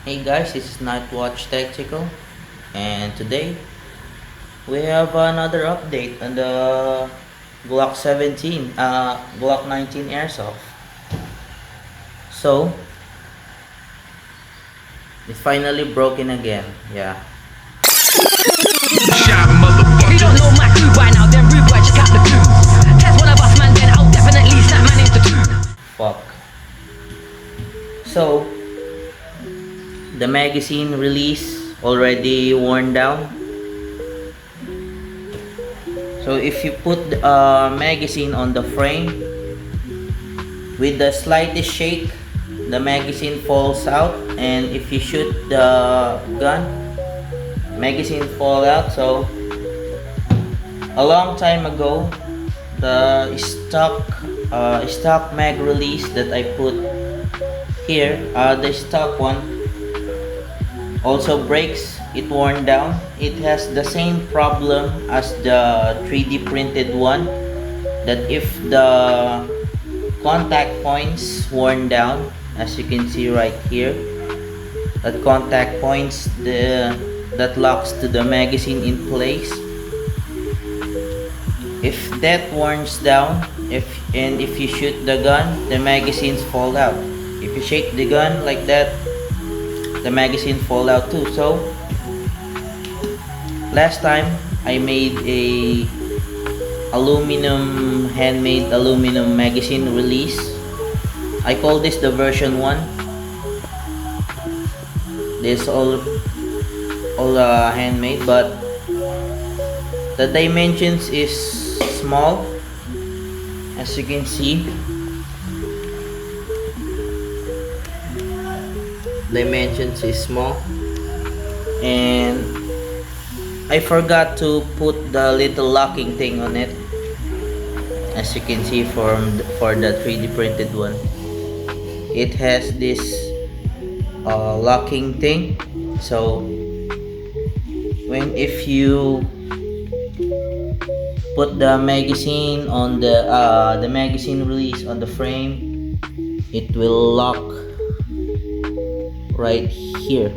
Hey guys, this is Nightwatch Tactical, and today we have another update on the Glock 17, Glock 19 airsoft. So it's finally broken again. Yeah, Shot motherfucker. You don't know my crew by now, then rude boy, check out the clue. Test one of us, man, then I'll definitely snap man into two. fuck. So the magazine release already worn down. So if you put the magazine on the frame with the slightest shake, the magazine falls out, and if you shoot the gun, magazine fall out. So a long time ago, the stock mag release that I put here, the stock one also breaks. It worn down. It has the same problem as the 3D printed one, that if the contact points worn down, as you can see right here, that contact points that locks to the magazine in place, if that warns down, if you shoot the gun, the magazines fall out. If you shake the gun like that, the magazine fall out too. So last time I made a handmade aluminum magazine release. I call this the version 1. This all handmade, but the dimensions is small, as you can see. Dimensions is small, and I forgot to put the little locking thing on it, as you can see for the 3D printed one. It has this locking thing, so if you put the magazine on the magazine release on the frame, it will lock right here.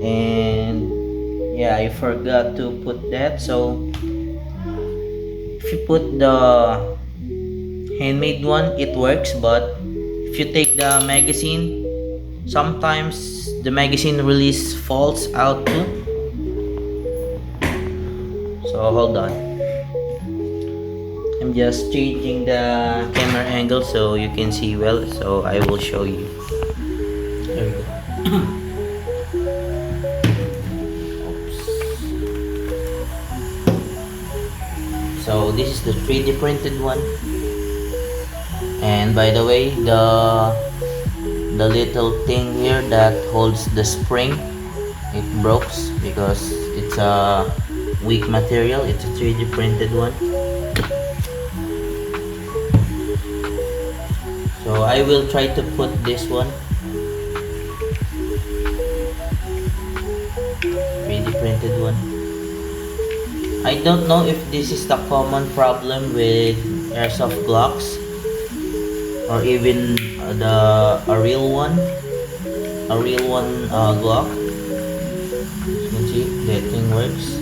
And yeah, I forgot to put that. So if you put the handmade one, it works, but if you take the magazine, sometimes the magazine release falls out too. So hold on, I'm just changing the camera angle so you can see well. So I will show you. There we go. So this is the 3D printed one, and by the way, the little thing here that holds the spring, it broke because it's a weak material. It's a 3D printed one. So I will try to put this one 3D printed one. I don't know if this is the common problem with airsoft Glocks, or even a real one Glock. You can see that thing works.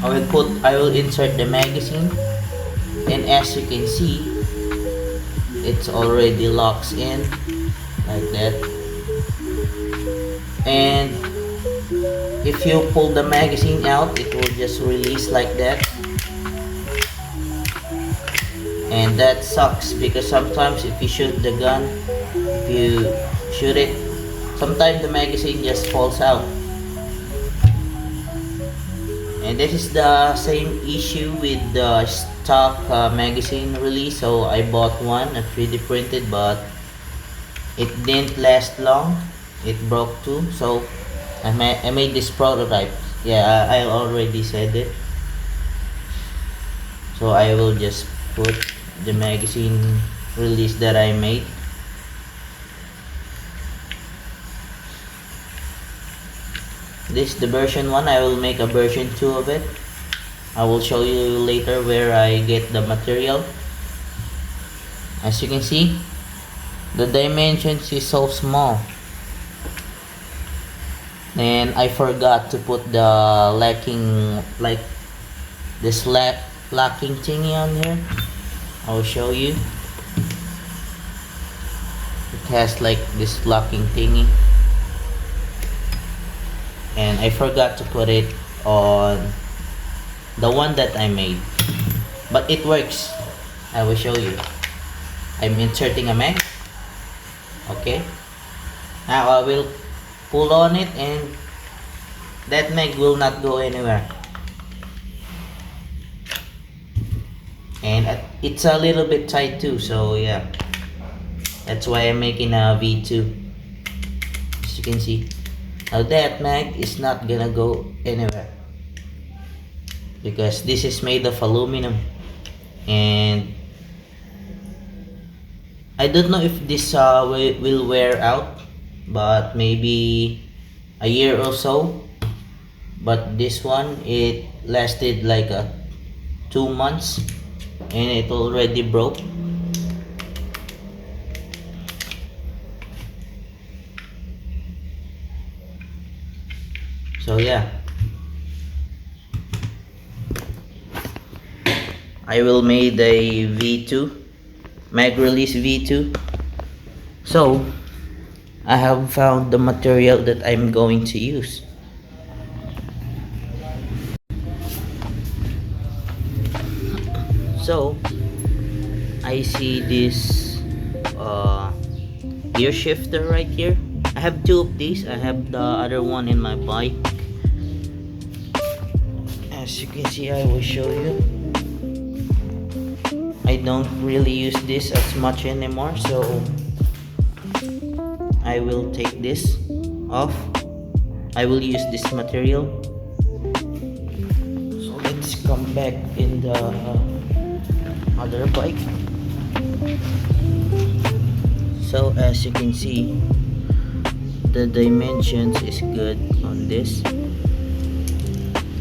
I will insert the magazine, and as you can see, it's already locks in like that. And if you pull the magazine out, it will just release like that. And that sucks, because sometimes if you shoot the gun, if you shoot it, sometimes the magazine just falls out. And this is the same issue with the stock magazine release. So I bought one, a 3D printed, but it didn't last long. It broke too. So I made this prototype. Yeah, I already said it. So I will just put the magazine release that I made. This is the version 1. I will make a version 2 of it. I will show you later where I get the material. As you can see, The dimensions is so small, and I forgot to put the locking, like this locking thingy on here. I'll show you. It has like this locking thingy, and I forgot to put it on the one that I made, but it works. I will show you. I'm inserting a mag. Okay, now I will pull on it, and that mag will not go anywhere. And it's a little bit tight too, so yeah, that's why I'm making a V2. As you can see, now that mag is not gonna go anywhere because this is made of aluminum, and I don't know if this will wear out, but maybe a year or so. But this one, it lasted like 2 months, and it already broke. So yeah, I will make a V2 mag release V2. So I have found the material that I'm going to use. So I see this gear shifter right here. I have two of these. I have the other one in my bike. As you can see, I will show you. I don't really use this as much anymore, so I will take this off. I will use this material. So let's come back in the other bike. So as you can see, the dimensions is good on this,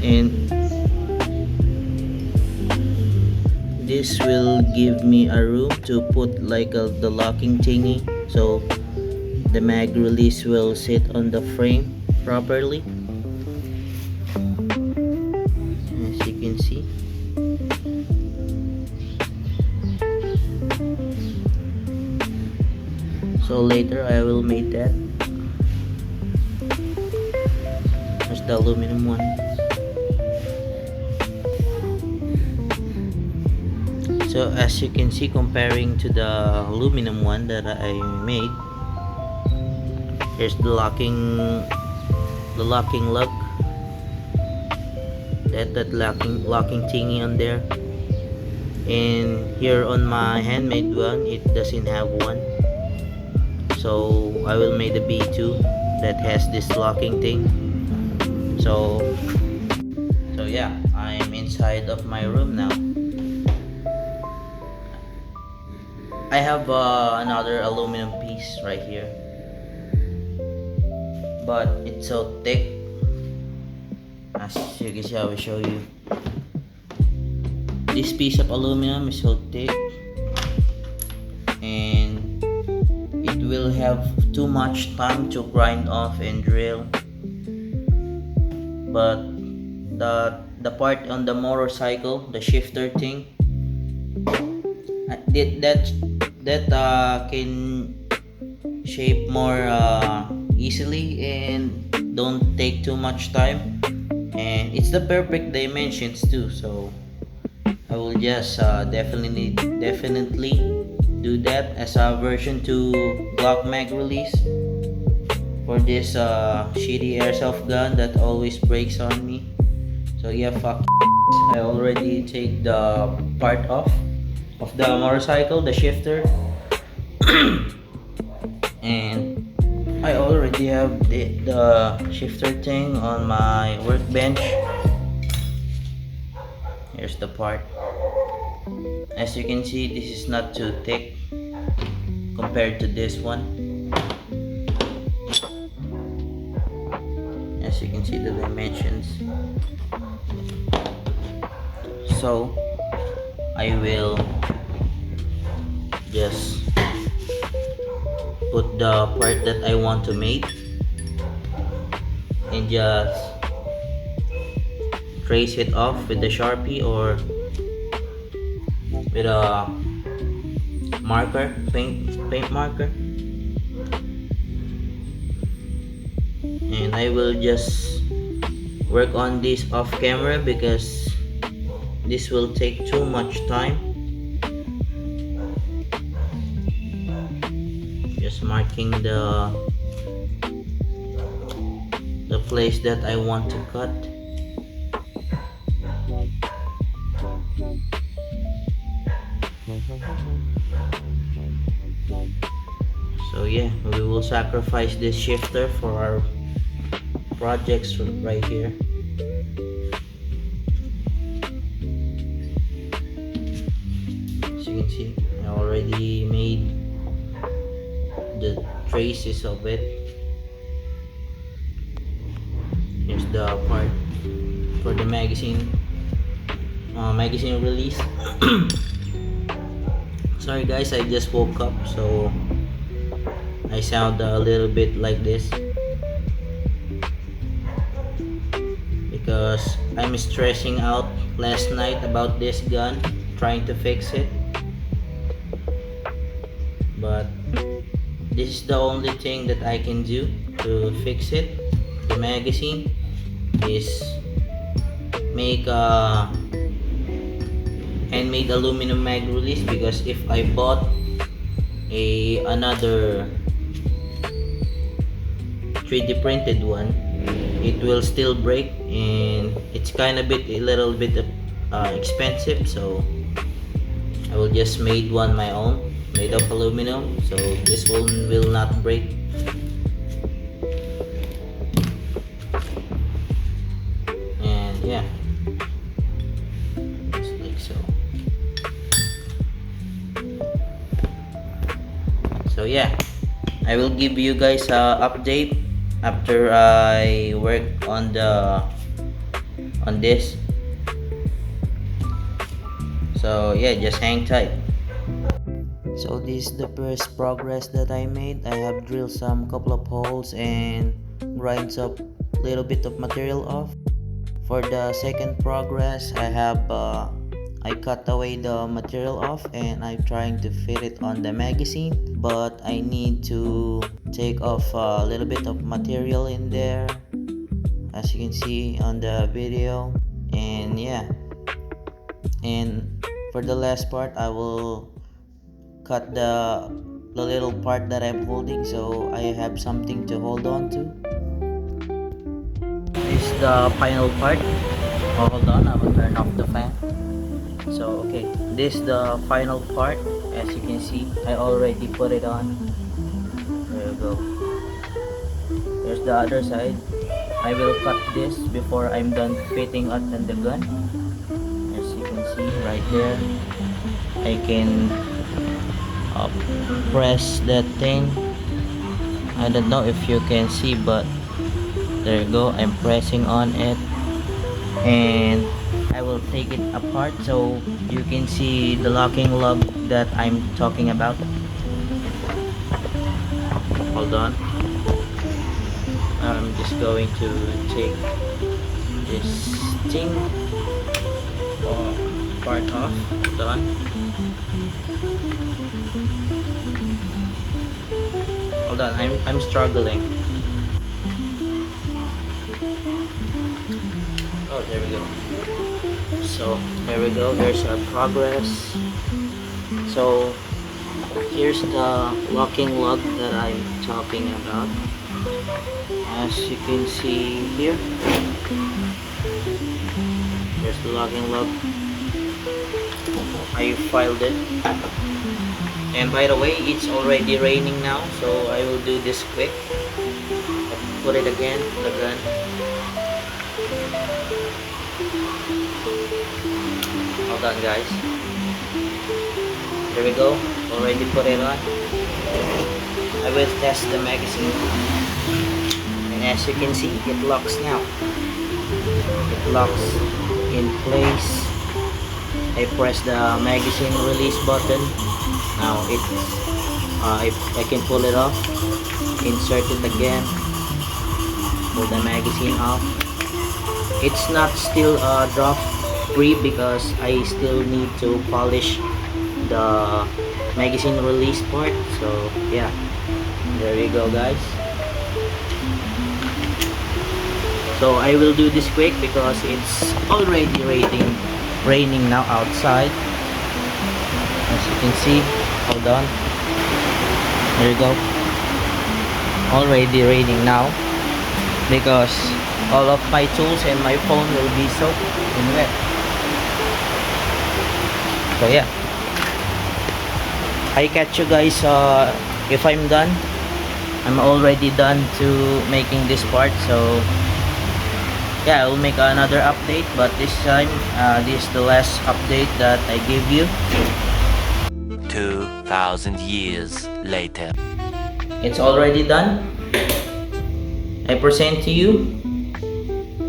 and this will give me a room to put like the locking thingy, so the mag release will sit on the frame properly. As you can see, so later I will make that. There's the aluminum one. So as you can see, comparing to the aluminum one that I made, here's the locking lug, that locking thingy on there, and here on my handmade one, it doesn't have one. So I will make the B2 that has this locking thing. So yeah, I'm inside of my room now. I have another aluminum piece right here, but it's so thick. As you can see, I will show you. This piece of aluminum is so thick, and it will have too much time to grind off and drill. But the part on the motorcycle, the shifter thing, that can shape more easily and don't take too much time, and it's the perfect dimensions too. So I will just definitely do that as a version 2 Glock mag release for this shitty airsoft gun that always breaks on me. So yeah, fuck. I already take the part off of the motorcycle, the shifter, and I already have the shifter thing on my workbench. Here's the part. As you can see, this is not too thick compared to this one. As you can see, the dimensions. So I will just put the part that I want to make and just trace it off with the Sharpie or with a marker, paint marker, and I will just work on this off camera because this will take too much time. Just marking the place that I want to cut. So yeah, we will sacrifice this shifter for our projects right here. As you can see, I already made the traces of it. Here's the part for the magazine release. Sorry guys, I just woke up, so I sound a little bit like this because I'm stressing out last night about this gun, trying to fix it, but this is the only thing that I can do to fix it. The magazine is make a handmade aluminum mag release, because if I bought another 3D printed one, it will still break and it's kind of a little bit expensive, so I will just made one my own made of aluminum, so this one will not break. And yeah, just like so. So yeah, I will give you guys a update after I work on this. So yeah, just hang tight. So this is the first progress that I made. I have drilled some couple of holes and grind up little bit of material off. For the second progress, I cut away the material off and I'm trying to fit it on the magazine, but I need to take off a little bit of material in there, as you can see on the video. And yeah, and for the last part, I will cut the little part that I'm holding, so I have something to hold on to. This is the final part. Oh, hold on, I will turn off the fan. So okay, this is the final part. As you can see, I already put it on. There you go. Here's the other side. I will cut this before I'm done fitting on the gun. As you can see right there, I can press that thing. I don't know if you can see, but there you go, I'm pressing on it, and I will take it apart so you can see the locking lug that I'm talking about. Hold on, I'm just going to take this thing part off. Hold on. Hold on, I'm struggling. Oh, there we go. So there we go, there's our progress. So here's the locking lug that I'm talking about. As you can see here, there's the locking lug. I filed it. And by the way, it's already raining now, so I will do this quick. Put it again, the gun. Hold on guys. Here we go, already put it on. I will test the magazine. And as you can see, it locks now. It locks in place. I press the magazine release button. Now it's if I can pull it off, insert it again, pull the magazine off. It's not still drop free because I still need to polish the magazine release part. So yeah, there you go guys. So I will do this quick because it's already raining now outside, as you can see. Hold on, there you go. Already raining now because all of my tools and my phone will be soaked in wet. So yeah, I catch you guys if I'm done. I'm already done to making this part. So yeah, I will make another update, but this time this is the last update that I give you. 2,000 years later. It's already done. I present to you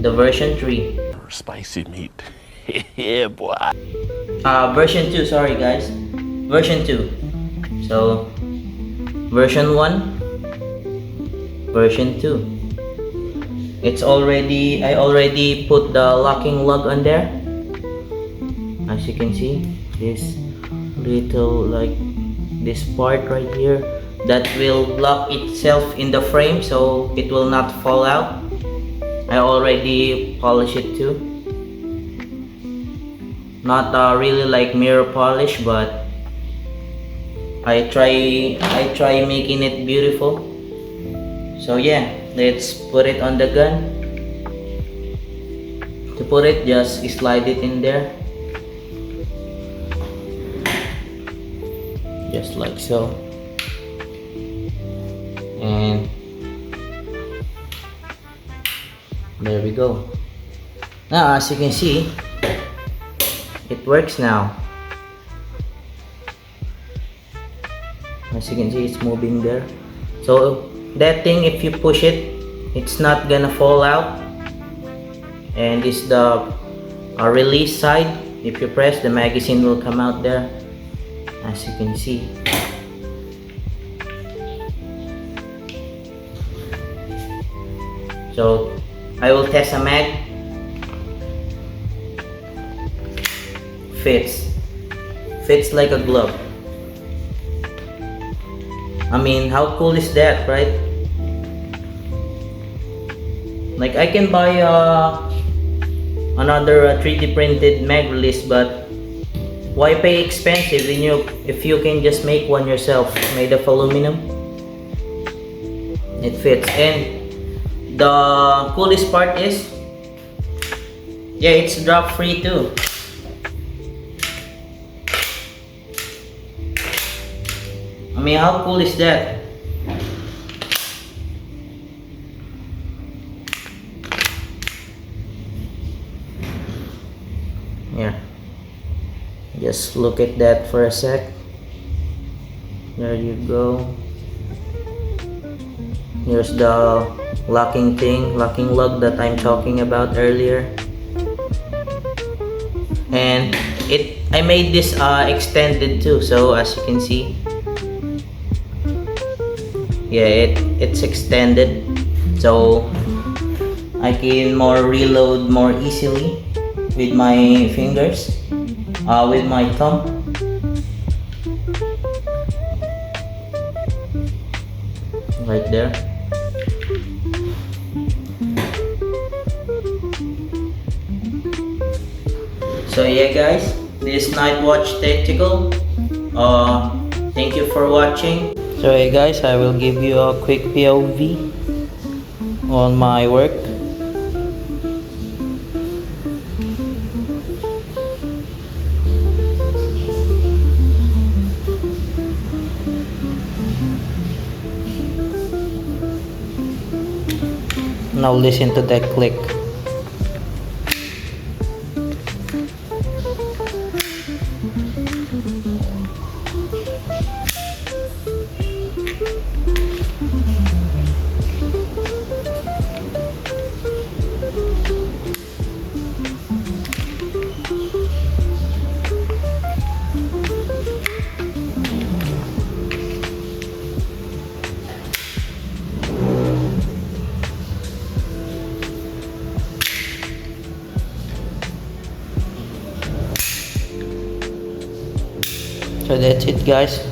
the version 3. Spicy meat. Yeah, boy. Version 2, sorry guys. Version 2. So version 1, version 2. It's already, I already put the locking lug on there. As you can see, this little, like this part right here, that will lock itself in the frame so it will not fall out. I already polish it too. Not really like mirror polish, but I try making it beautiful. So yeah, let's put it on the gun. To put it, just slide it in there, just like so. And there we go. Now as you can see, it works now. As you can see, it's moving there. So that thing, if you push it, it's not gonna fall out. And this is the release side. If you press, the magazine will come out there, as you can see. So I will test a mag. Fits like a glove. I mean, how cool is that, right? Like, I can buy another 3D printed mag release, but why pay expensive when if you can just make one yourself, made of aluminum? It fits. And the coolest part is, yeah, it's drop free too. I mean, how cool is that? Yeah, just look at that for a sec. There you go. Here's the locking lug that I'm talking about earlier. And I made this extended too, so as you can see, yeah, it's extended, so I can reload more easily with my fingers, with my thumb. Right there. So yeah guys, this Night Watch Tactical. Thank you for watching. So hey guys, I will give you a quick POV on my work. Now listen to that click. that's it guys.